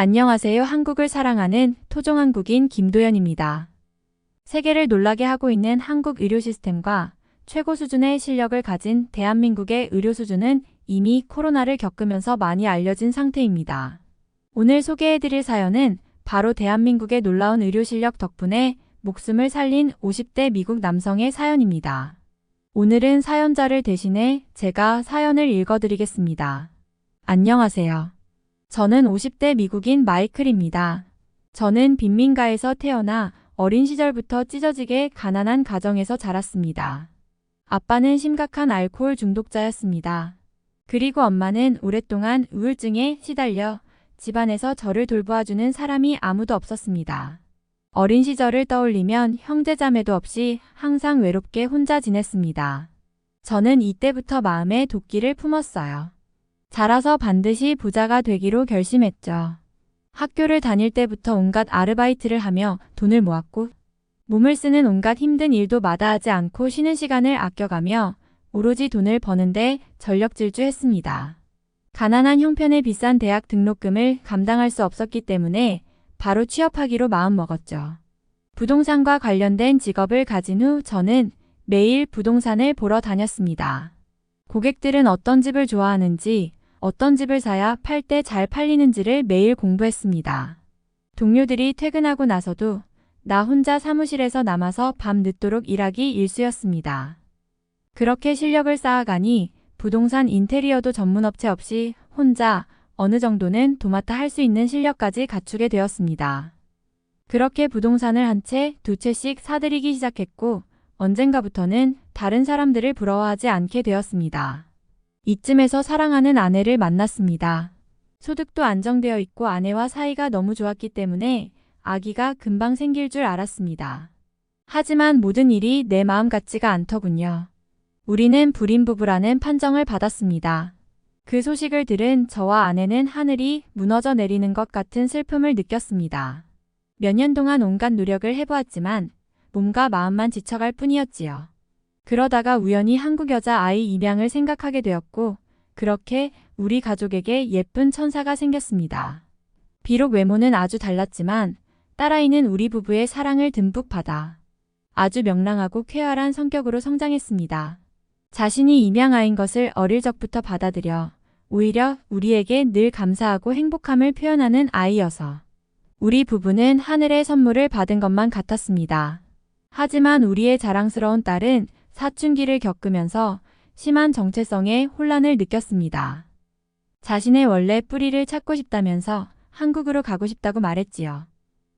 안녕하세요. 한국을 사랑하는 토종한국인 김도연입니다. 세계를 놀라게 하고 있는 한국 의료 시스템과 최고 수준의 실력을 가진 대한민국의 의료 수준은 이미 코로나를 겪으면서 많이 알려진 상태입니다. 오늘 소개해드릴 사연은 바로 대한민국의 놀라운 의료 실력 덕분에 목숨을 살린 50대 미국 남성의 사연입니다. 오늘은 사연자를 대신해 제가 사연을 읽어드리겠습니다. 안녕하세요. 저는 50대 미국인 마이클입니다. 저는 빈민가에서 태어나 어린 시절부터 찢어지게 가난한 가정에서 자랐습니다. 아빠는 심각한 알코올 중독자였습니다. 그리고 엄마는 오랫동안 우울증에 시달려 집안에서 저를 돌보아주는 사람이 아무도 없었습니다. 어린 시절을 떠올리면 형제자매도 없이 항상 외롭게 혼자 지냈습니다. 저는 이때부터 마음에 도끼를 품었어요. 자라서 반드시 부자가 되기로 결심했죠. 학교를 다닐 때부터 온갖 아르바이트를 하며 돈을 모았고 몸을 쓰는 온갖 힘든 일도 마다하지 않고 쉬는 시간을 아껴가며 오로지 돈을 버는데 전력 질주했습니다. 가난한 형편의 비싼 대학 등록금을 감당할 수 없었기 때문에 바로 취업하기로 마음먹었죠. 부동산과 관련된 직업을 가진 후 저는 매일 부동산을 보러 다녔습니다. 고객들은 어떤 집을 좋아하는지, 어떤 집을 사야 팔 때 잘 팔리는지를 매일 공부했습니다. 동료들이 퇴근하고 나서도 나 혼자 사무실에서 남아서 밤 늦도록 일하기 일쑤였습니다. 그렇게 실력을 쌓아가니 부동산 인테리어도 전문업체 없이 혼자 어느 정도는 도맡아 할 수 있는 실력까지 갖추게 되었습니다. 그렇게 부동산을 한 채, 두 채씩 사들이기 시작했고 언젠가부터는 다른 사람들을 부러워하지 않게 되었습니다. 이쯤에서 사랑하는 아내를 만났습니다. 소득도 안정되어 있고 아내와 사이가 너무 좋았기 때문에 아기가 금방 생길 줄 알았습니다. 하지만 모든 일이 내 마음 같지가 않더군요. 우리는 불임 부부라는 판정을 받았습니다. 그 소식을 들은 저와 아내는 하늘이 무너져 내리는 것 같은 슬픔을 느꼈습니다. 몇 년 동안 온갖 노력을 해보았지만 몸과 마음만 지쳐갈 뿐이었지요. 그러다가 우연히 한국 여자 아이 입양을 생각하게 되었고 그렇게 우리 가족에게 예쁜 천사가 생겼습니다. 비록 외모는 아주 달랐지만 딸아이는 우리 부부의 사랑을 듬뿍 받아 아주 명랑하고 쾌활한 성격으로 성장했습니다. 자신이 입양아인 것을 어릴 적부터 받아들여 오히려 우리에게 늘 감사하고 행복함을 표현하는 아이여서 우리 부부는 하늘의 선물을 받은 것만 같았습니다. 하지만 우리의 자랑스러운 딸은 사춘기를 겪으면서 심한 정체성에 혼란을 느꼈습니다. 자신의 원래 뿌리를 찾고 싶다면서 한국으로 가고 싶다고 말했지요.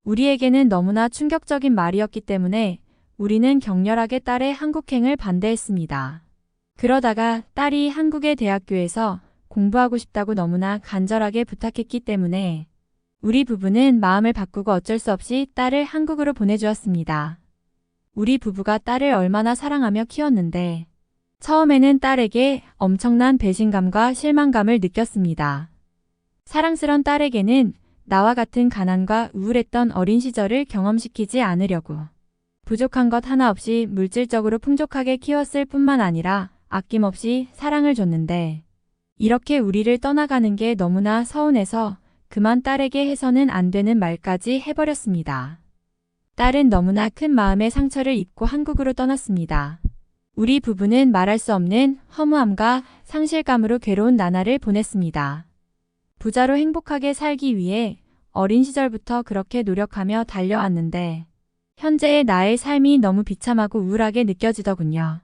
우리에게는 너무나 충격적인 말이었기 때문에 우리는 격렬하게 딸의 한국행을 반대했습니다. 그러다가 딸이 한국의 대학교에서 공부하고 싶다고 너무나 간절하게 부탁했기 때문에 우리 부부는 마음을 바꾸고 어쩔 수 없이 딸을 한국으로 보내주었습니다. 우리 부부가 딸을 얼마나 사랑하며 키웠는데 처음에는 딸에게 엄청난 배신감과 실망감을 느꼈습니다. 사랑스런 딸에게는 나와 같은 가난과 우울했던 어린 시절을 경험시키지 않으려고 부족한 것 하나 없이 물질적으로 풍족하게 키웠을 뿐만 아니라 아낌없이 사랑을 줬는데 이렇게 우리를 떠나가는 게 너무나 서운해서 그만 딸에게 해서는 안 되는 말까지 해버렸습니다. 딸은 너무나 큰 마음의 상처를 입고 한국으로 떠났습니다. 우리 부부는 말할 수 없는 허무함과 상실감으로 괴로운 나날을 보냈습니다. 부자로 행복하게 살기 위해 어린 시절부터 그렇게 노력하며 달려왔는데 현재의 나의 삶이 너무 비참하고 우울하게 느껴지더군요.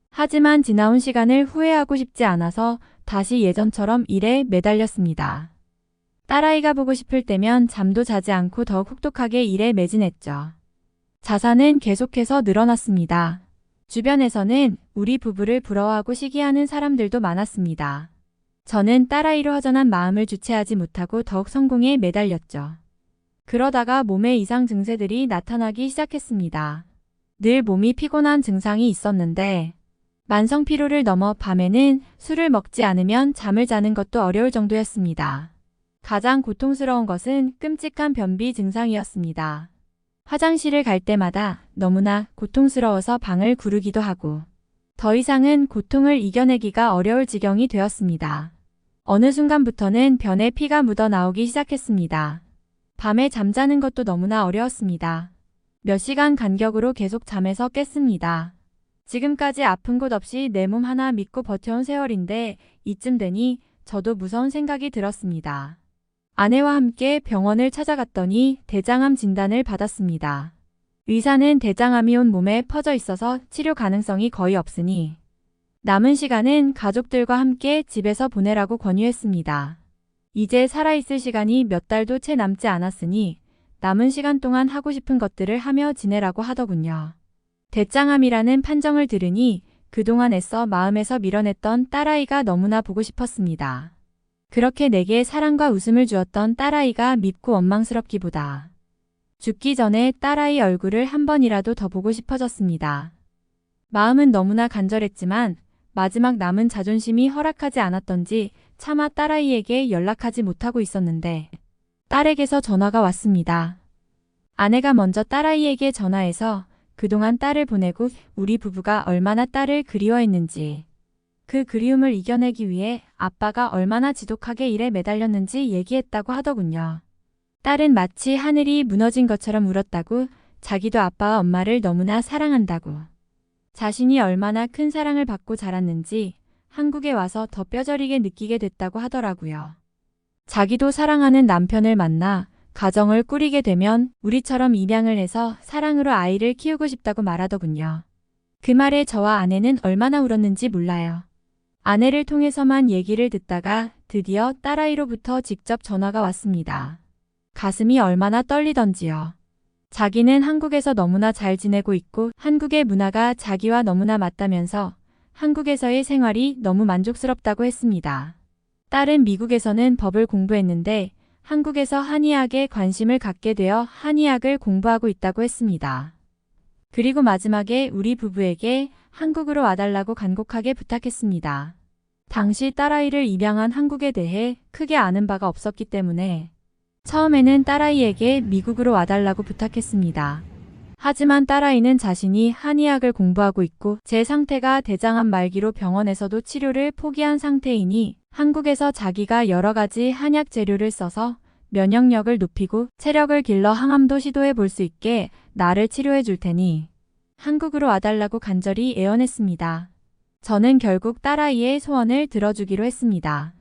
하지만 지나온 시간을 후회하고 싶지 않아서 다시 예전처럼 일에 매달렸습니다. 딸아이가 보고 싶을 때면 잠도 자지 않고 더욱 혹독하게 일에 매진했죠. 자산은 계속해서 늘어났습니다. 주변에서는 우리 부부를 부러워하고 시기하는 사람들도 많았습니다. 저는 딸아이로 허전한 마음을 주체하지 못하고 더욱 성공에 매달렸죠. 그러다가 몸에 이상 증세들이 나타나기 시작했습니다. 늘 몸이 피곤한 증상이 있었는데 만성 피로를 넘어 밤에는 술을 먹지 않으면 잠을 자는 것도 어려울 정도였습니다. 가장 고통스러운 것은 끔찍한 변비 증상이었습니다. 화장실을 갈 때마다 너무나 고통스러워서 방을 구르기도 하고 더 이상은 고통을 이겨내기가 어려울 지경이 되었습니다. 어느 순간부터는 변에 피가 묻어 나오기 시작했습니다. 밤에 잠자는 것도 너무나 어려웠습니다. 몇 시간 간격으로 계속 잠에서 깼습니다. 지금까지 아픈 곳 없이 내 몸 하나 믿고 버텨온 세월인데 이쯤 되니 저도 무서운 생각이 들었습니다. 아내와 함께 병원을 찾아갔더니 대장암 진단을 받았습니다. 의사는 대장암이 온 몸에 퍼져 있어서 치료 가능성이 거의 없으니 남은 시간은 가족들과 함께 집에서 보내라고 권유했습니다. 이제 살아있을 시간이 몇 달도 채 남지 않았으니 남은 시간 동안 하고 싶은 것들을 하며 지내라고 하더군요. 대장암이라는 판정을 들으니 그동안 애써 마음에서 밀어냈던 딸아이가 너무나 보고 싶었습니다. 그렇게 내게 사랑과 웃음을 주었던 딸아이가 밉고 원망스럽기보다 죽기 전에 딸아이 얼굴을 한 번이라도 더 보고 싶어졌습니다. 마음은 너무나 간절했지만 마지막 남은 자존심이 허락하지 않았던지 차마 딸아이에게 연락하지 못하고 있었는데 딸에게서 전화가 왔습니다. 아내가 먼저 딸아이에게 전화해서 그동안 딸을 보내고 우리 부부가 얼마나 딸을 그리워했는지 그 그리움을 이겨내기 위해 아빠가 얼마나 지독하게 일에 매달렸는지 얘기했다고 하더군요. 딸은 마치 하늘이 무너진 것처럼 울었다고 자기도 아빠와 엄마를 너무나 사랑한다고 자신이 얼마나 큰 사랑을 받고 자랐는지 한국에 와서 더 뼈저리게 느끼게 됐다고 하더라고요. 자기도 사랑하는 남편을 만나 가정을 꾸리게 되면 우리처럼 입양을 해서 사랑으로 아이를 키우고 싶다고 말하더군요. 그 말에 저와 아내는 얼마나 울었는지 몰라요. 아내를 통해서만 얘기를 듣다가 드디어 딸아이로부터 직접 전화가 왔습니다. 가슴이 얼마나 떨리던지요. 자기는 한국에서 너무나 잘 지내고 있고 한국의 문화가 자기와 너무나 맞다면서 한국에서의 생활이 너무 만족스럽다고 했습니다. 딸은 미국에서는 법을 공부했는데 한국에서 한의학에 관심을 갖게 되어 한의학을 공부하고 있다고 했습니다. 그리고 마지막에 우리 부부에게 한국으로 와달라고 간곡하게 부탁했습니다. 당시 딸아이를 입양한 한국에 대해 크게 아는 바가 없었기 때문에 처음에는 딸아이에게 미국으로 와달라고 부탁했습니다. 하지만 딸아이는 자신이 한의학을 공부하고 있고 제 상태가 대장암 말기로 병원에서도 치료를 포기한 상태이니 한국에서 자기가 여러 가지 한약 재료를 써서 면역력을 높이고 체력을 길러 항암도 시도해 볼 수 있게 나를 치료해 줄 테니 한국으로 와달라고 간절히 애원했습니다. 저는 결국 딸아이의 소원을 들어주기로 했습니다.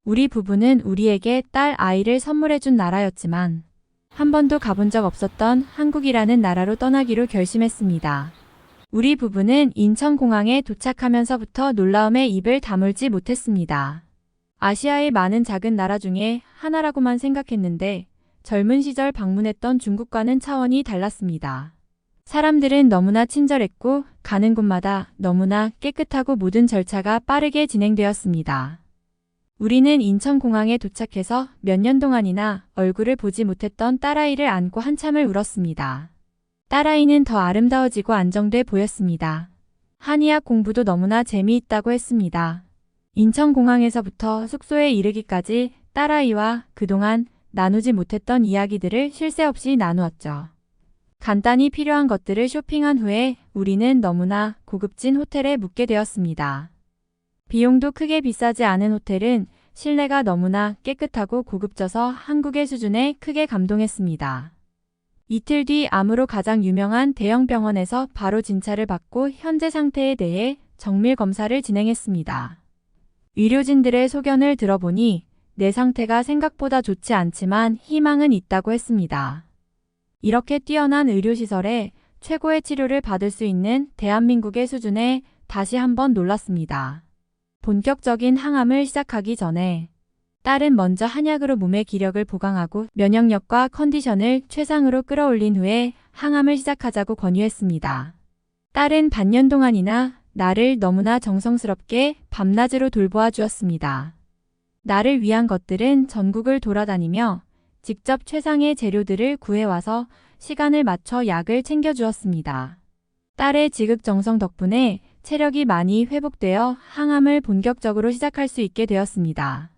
우리 부부는 우리에게 딸 아이를 선물해준 나라였지만 한 번도 가본 적 없었던 한국이라는 나라로 떠나기로 결심했습니다. 우리 부부는 인천공항에 도착하면서부터 놀라움에 입을 다물지 못했습니다. 아시아의 많은 작은 나라 중에 하나라고만 생각했는데 젊은 시절 방문했던 중국과는 차원이 달랐습니다. 사람들은 너무나 친절했고 가는 곳마다 너무나 깨끗하고 모든 절차가 빠르게 진행되었습니다. 우리는 인천공항에 도착해서 몇 년 동안이나 얼굴을 보지 못했던 딸아이를 안고 한참을 울었습니다. 딸아이는 더 아름다워지고 안정돼 보였습니다. 한의학 공부도 너무나 재미있다고 했습니다. 인천공항에서부터 숙소에 이르기까지 딸아이와 그동안 나누지 못했던 이야기들을 쉴 새 없이 나누었죠. 간단히 필요한 것들을 쇼핑한 후에 우리는 너무나 고급진 호텔에 묵게 되었습니다. 비용도 크게 비싸지 않은 호텔은 실내가 너무나 깨끗하고 고급져서 한국의 수준에 크게 감동했습니다. 이틀 뒤 암으로 가장 유명한 대형 병원에서 바로 진찰을 받고 현재 상태에 대해 정밀 검사를 진행했습니다. 의료진들의 소견을 들어보니 내 상태가 생각보다 좋지 않지만 희망은 있다고 했습니다. 이렇게 뛰어난 의료시설에 최고의 치료를 받을 수 있는 대한민국의 수준에 다시 한번 놀랐습니다. 본격적인 항암을 시작하기 전에 딸은 먼저 한약으로 몸의 기력을 보강하고 면역력과 컨디션을 최상으로 끌어올린 후에 항암을 시작하자고 권유했습니다. 딸은 반년 동안이나 나를 너무나 정성스럽게 밤낮으로 돌보아 주었습니다. 나를 위한 것들은 전국을 돌아다니며 직접 최상의 재료들을 구해와서 시간을 맞춰 약을 챙겨주었습니다. 딸의 지극정성 덕분에 체력이 많이 회복되어 항암을 본격적으로 시작할 수 있게 되었습니다.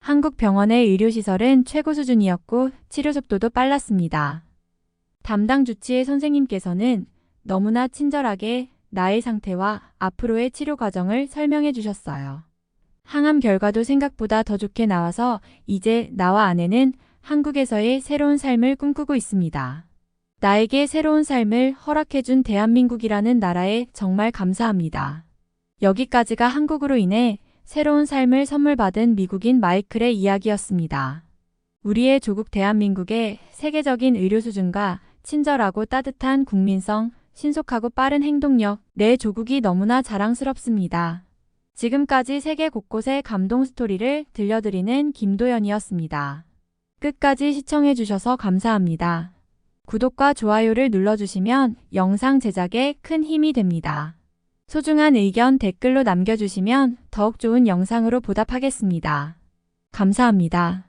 한국 병원의 의료시설은 최고 수준이었고 치료 속도도 빨랐습니다. 담당 주치의 선생님께서는 너무나 친절하게 나의 상태와 앞으로의 치료 과정을 설명해 주셨어요. 항암 결과도 생각보다 더 좋게 나와서 이제 나와 아내는 한국에서의 새로운 삶을 꿈꾸고 있습니다. 나에게 새로운 삶을 허락해준 대한민국이라는 나라에 정말 감사합니다. 여기까지가 한국으로 인해 새로운 삶을 선물 받은 미국인 마이클의 이야기였습니다. 우리의 조국 대한민국의 세계적인 의료 수준과 친절하고 따뜻한 국민성, 신속하고 빠른 행동력, 내 조국이 너무나 자랑스럽습니다. 지금까지 세계 곳곳의 감동 스토리를 들려드리는 김도연이었습니다. 끝까지 시청해주셔서 감사합니다. 구독과 좋아요를 눌러주시면 영상 제작에 큰 힘이 됩니다. 소중한 의견 댓글로 남겨주시면 더욱 좋은 영상으로 보답하겠습니다. 감사합니다.